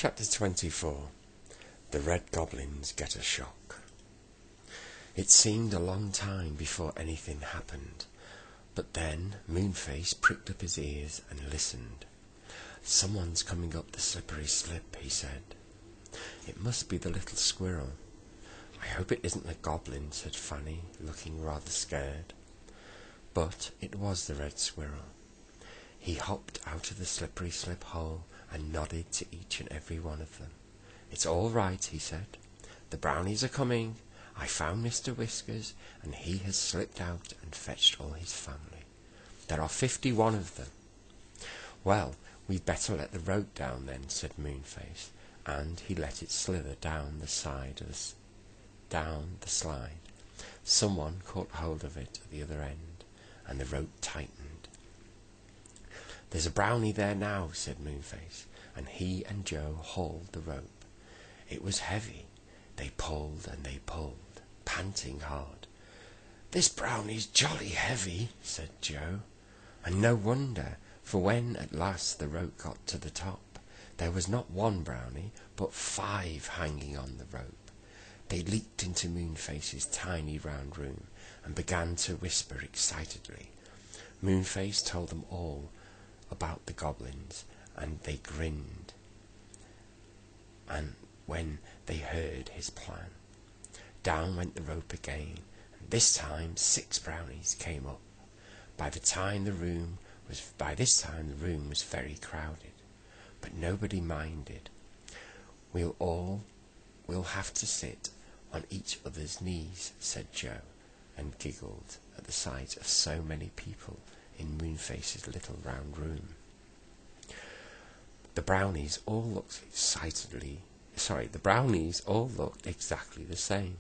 Chapter 24. The Red Goblins Get a Shock. It seemed a long time before anything happened, but then Moonface pricked up his ears and listened. "Someone's coming up the slippery slip," he said. "It must be the little squirrel." "I hope it isn't the goblin," said Fanny, looking rather scared. But it was the red squirrel. He hopped out of the slippery slip hole and nodded to each and every one of them. "It's all right," he said. "The brownies are coming. I found Mr. Whiskers, and he has slipped out and fetched all his family. There are 51 of them." "Well, we'd better let the rope down then," said Moonface, and he let it slither down the slide. Someone caught hold of it at the other end, and the rope tightened. "There's a brownie there now," said Moonface, and he and Joe hauled the rope. It was heavy. They pulled and they pulled, panting hard. "This brownie's jolly heavy," said Joe, and no wonder, for when at last the rope got to the top, there was not one brownie, but 5 hanging on the rope. They leaped into Moonface's tiny round room and began to whisper excitedly. Moonface told them all about the goblins, and they grinned and when they heard his plan. Down went the rope again, and this time 6 brownies came up. By this time the room was very crowded, but nobody minded. We'll have to sit on each other's knees," said Joe, and giggled at the sight of so many people in Moonface's little round room. The brownies all looked exactly the same.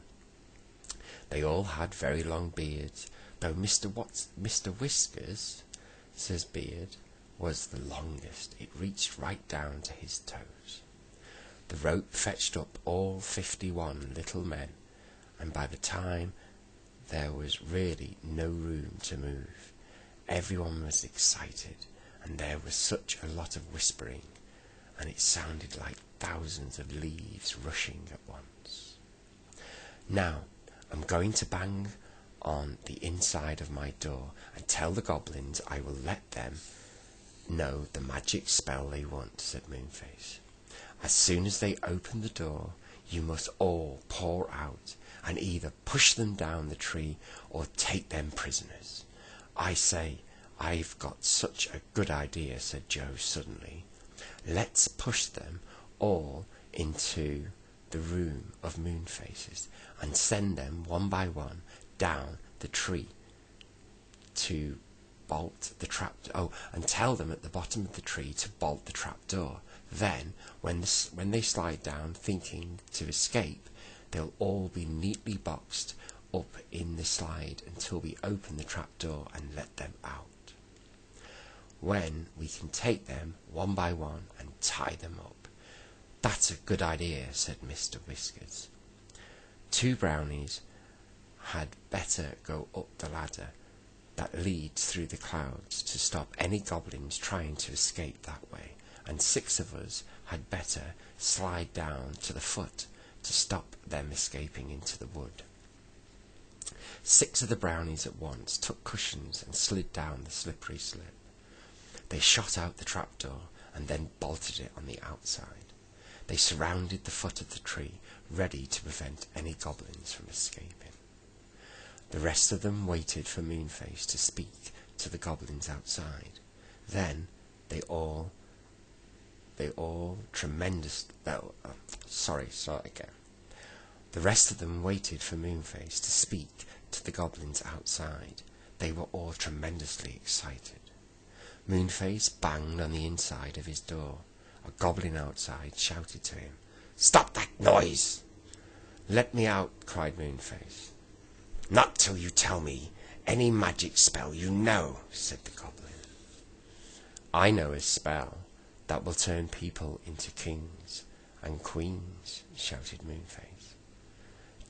They all had very long beards, though Mr. Whiskers' beard was the longest. It reached right down to his toes. The rope fetched up all 51 little men, and by the time there was really no room to move. Everyone was excited, and there was such a lot of whispering, and it sounded like thousands of leaves rushing at once. "Now, I'm going to bang on the inside of my door and tell the goblins I will let them know the magic spell they want," said Moonface. "As soon as they open the door, you must all pour out and either push them down the tree or take them prisoners." "I say, I've got such a good idea," said Joe suddenly. "Let's push them all into the room of Moonfaces and send them one by one down the tree to bolt the trap. And tell them at the bottom of the tree to bolt the trap door. Then, when they slide down thinking to escape, they'll all be neatly boxed up in the slide until we open the trap door and let them out. When we can take them one by one and tie them up." "That's a good idea," said Mr. Whiskers. 2 brownies had better go up the ladder that leads through the clouds to stop any goblins trying to escape that way, and 6 of us had better slide down to the foot to stop them escaping into the wood. 6 of the brownies at once took cushions and slid down the slippery slip. They shot out the trapdoor and then bolted it on the outside. They surrounded the foot of the tree, ready to prevent any goblins from escaping. The rest of them waited for Moonface to speak to the goblins outside. Then The rest of them waited for Moonface to speak to the goblins outside. They were all tremendously excited. Moonface banged on the inside of his door. A goblin outside shouted to him, "Stop that noise!" "Let me out," cried Moonface. "Not till you tell me any magic spell you know," said the goblin. "I know a spell that will turn people into kings and queens," shouted Moonface.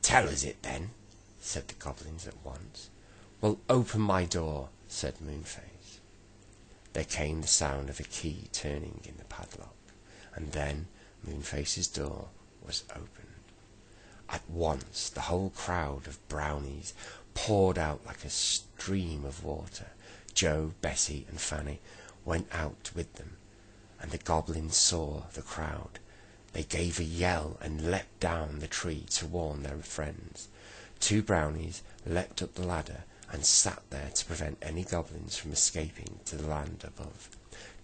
"Tell us it then," said the goblins at once. "Well, open my door," said Moonface. There came the sound of a key turning in the padlock, and then Moonface's door was opened. At once the whole crowd of brownies poured out like a stream of water. Joe, Bessie and Fanny went out with them, and the goblins saw the crowd. They gave a yell and leapt down the tree to warn their friends. 2 brownies leapt up the ladder and sat there to prevent any goblins from escaping to the land above.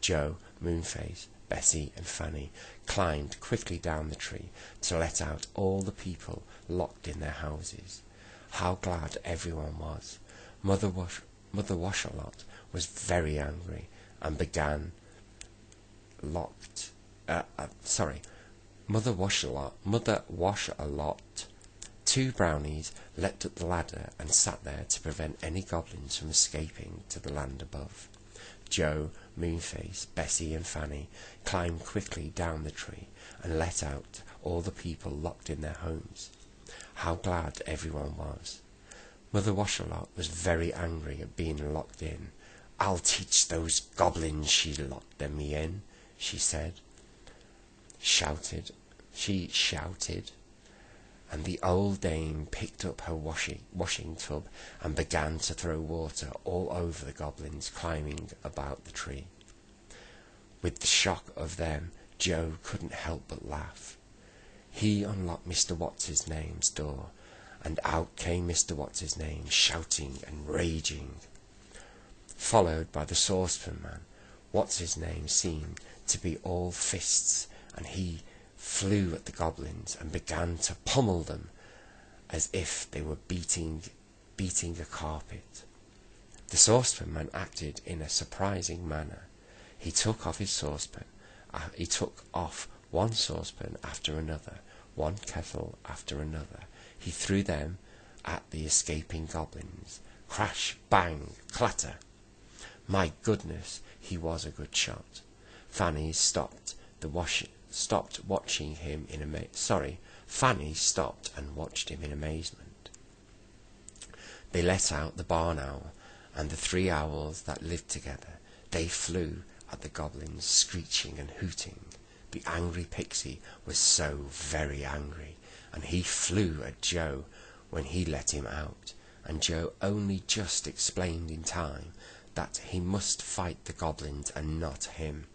Joe, Moonface, Bessie and Fanny climbed quickly down the tree to let out all the people locked in their houses. How glad everyone was! Mother Washalot was very angry and began Mother Washalot. 2 brownies leapt up the ladder and sat there to prevent any goblins from escaping to the land above. Joe, Moonface, Bessie and Fanny climbed quickly down the tree and let out all the people locked in their homes. How glad everyone was! Mother Washalot was very angry at being locked in. "I'll teach those goblins she locked them in," she shouted, and the old dame picked up her washing tub and began to throw water all over the goblins climbing about the tree. With the shock of them, Joe couldn't help but laugh. He unlocked Mr. What's-his-name's door, and out came Mr. What's-his-name, shouting and raging, followed by the saucepan man. What's-his-name seemed to be all fists, and he flew at the goblins and began to pummel them as if they were beating a carpet. The saucepan man acted in a surprising manner. He took off one saucepan after another, one kettle after another. He threw them at the escaping goblins. Crash, bang, clatter! My goodness, he was a good shot. Fanny stopped and watched him in amazement. They let out the barn owl and the 3 owls that lived together. They flew at the goblins, screeching and hooting. The angry pixie was so very angry, and he flew at Joe when he let him out, and Joe only just explained in time that he must fight the goblins and not him.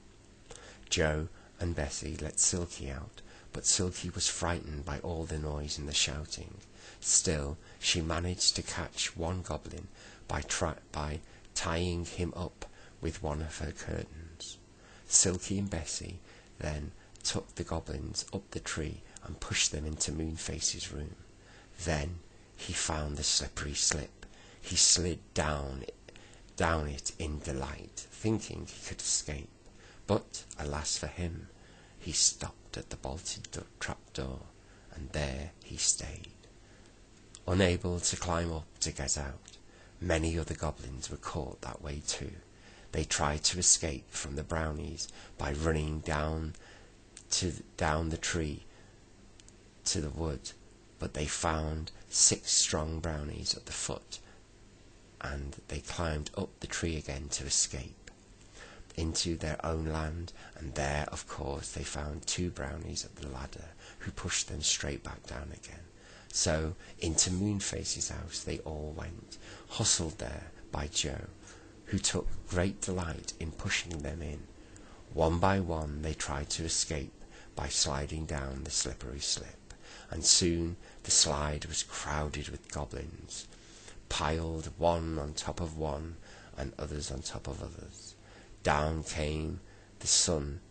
Joe and Bessie let Silky out, but Silky was frightened by all the noise and the shouting. Still, she managed to catch one goblin by tying him up with one of her curtains. Silky and Bessie then took the goblins up the tree and pushed them into Moonface's room. Then he found the slippery slip. He slid down it in delight, thinking he could escape. But, alas for him, he stopped at the bolted trapdoor, and there he stayed. Unable to climb up to get out, many other goblins were caught that way too. They tried to escape from the brownies by running down the tree to the wood, but they found 6 strong brownies at the foot, and they climbed up the tree again to escape into their own land, and there, of course, they found 2 brownies at the ladder, who pushed them straight back down again. So into Moonface's house they all went, hustled there by Joe, who took great delight in pushing them in. One by one they tried to escape by sliding down the slippery slip, and soon the slide was crowded with goblins, piled one on top of one, and others on top of others. Down came, and soon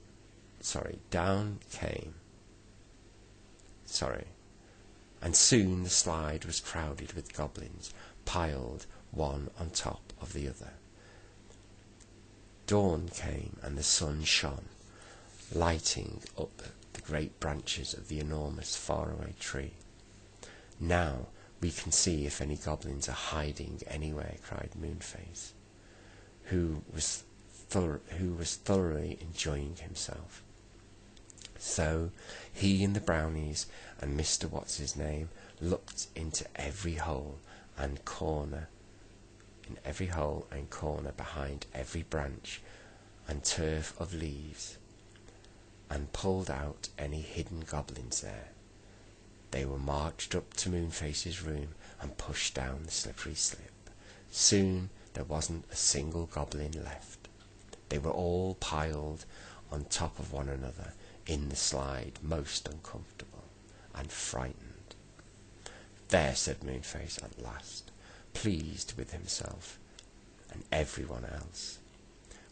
the slide was crowded with goblins, piled one on top of the other. Dawn came and the sun shone, lighting up the great branches of the enormous faraway tree. "Now we can see if any goblins are hiding anywhere," cried Moonface, who was thoroughly enjoying himself. So he and the brownies and Mr. What's-his-name looked into every hole and corner, behind every branch and turf of leaves, and pulled out any hidden goblins there. They were marched up to Moonface's room and pushed down the slippery slip. Soon there wasn't a single goblin left. They were all piled on top of one another in the slide, most uncomfortable and frightened. There, said Moonface at last, pleased with himself and everyone else.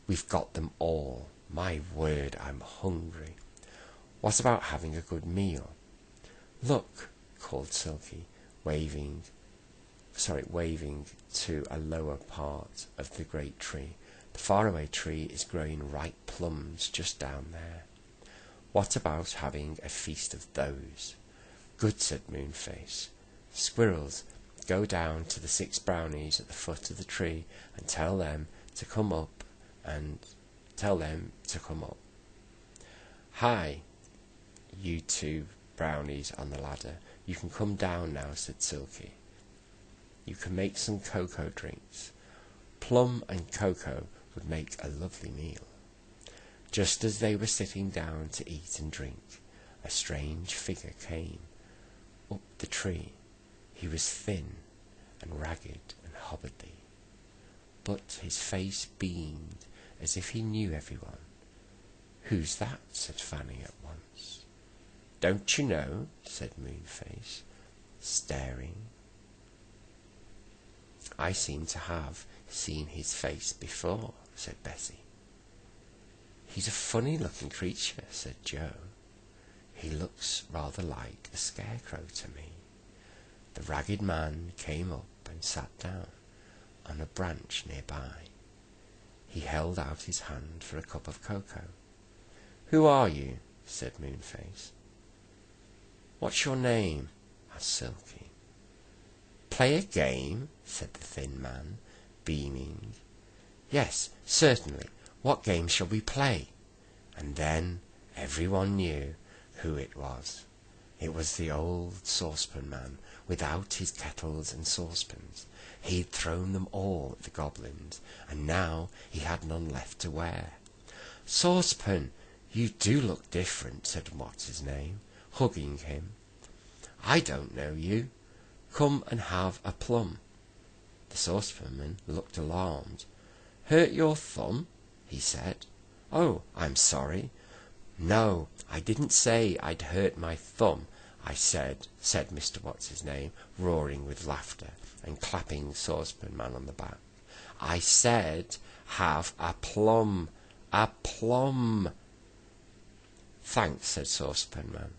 We've got them all. My word, I'm hungry. What about having a good meal? Look, called Silky, waving to a lower part of the great tree. The faraway tree is growing ripe plums just down there. What about having a feast of those? Good, said Moonface. Squirrels, go down to the 6 brownies at the foot of the tree and tell them to come up. Hi, you 2 brownies on the ladder. You can come down now, said Silky. You can make some cocoa drinks. Plum and cocoa would make a lovely meal. Just as they were sitting down to eat and drink, a strange figure came up the tree. He was thin and ragged and hobbity, but his face beamed as if he knew everyone. Who's that? Said Fanny at once. Don't you know? Said Moonface, staring. I seem to have seen his face before, said Bessie. He's a funny-looking creature, said Joe. He looks rather like a scarecrow to me. The ragged man came up and sat down on a branch nearby. He held out his hand for a cup of cocoa. Who are you? Said Moonface. What's your name? asked Silky. Play a game? Said the thin man, beaming. Yes, certainly. What game shall we play? And then everyone knew who it was. It was the old saucepan man, without his kettles and saucepans. He'd thrown them all at the goblins, and now he had none left to wear. Saucepan, you do look different, said what's-his-name, hugging him. I don't know you. Come and have a plum. The saucepan-man looked alarmed. Hurt your thumb? He said. Oh, I'm sorry. No, I didn't say I'd hurt my thumb, I said Mr. What's-his-name, roaring with laughter and clapping the saucepan-man on the back. I said, have a plum. A plum. Thanks, said Saucepan-man,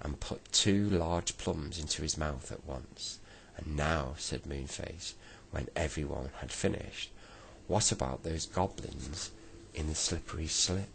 and put 2 large plums into his mouth at once. And now, said Moonface, when everyone had finished, what about those goblins in the slippery slip?